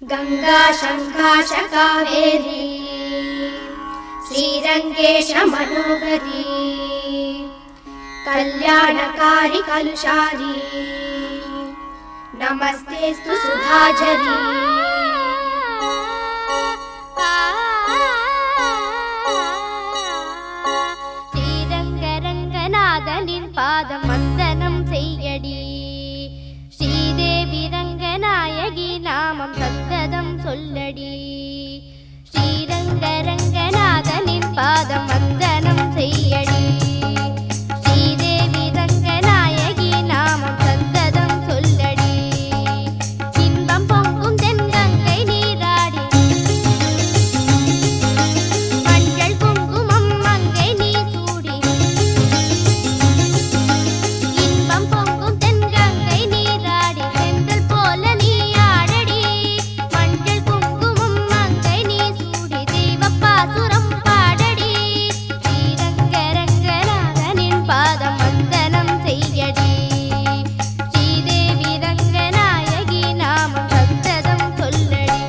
गंगा शंकाश कावेरी श्रीरंगेश मनोहरी कल्याणकारी कलुषारी नमस्तेस्तु सुधाझरी श्रीरंगरंगनाथनिन पादम वंदनम सेय्यडी श्रीदेवी रंगनायकी नामम सत्तदम सोल्लडी श्रीरंगरंगनाथनिन पादम वंदनम सेय्यडी श्रीदेवी रंगनायकी नामम सत्तदम सोल्लडी इன்பம் பொங்கும் தென்கங்கை நீராடி மஞ்சள் குங்குமம் மங்கை நீ சூடி இன்பம் பொங்கும் தென்கங்கை நீராடி செந்தல் போல நீ ஆடடி மஞ்சள் குங்குமம் மங்கை நீ சூடி தெய்வப்பாசுரம் பாடடி ஸ்ரீரங்கரங்கநாதனின் பாதம் வந்தனம் செய்யடி ஸ்ரீதேவி ரங்கநாயகி நாமம் சத்ததம் சொல்லடி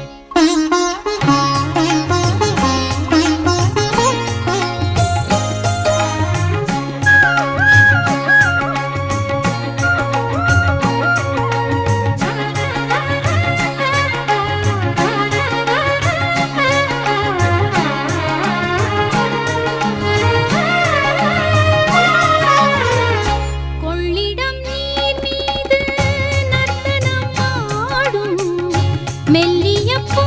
கொள்ளிடம் நீர் மீது நர்த்தனம் ஆடும் மெல்லிய பூ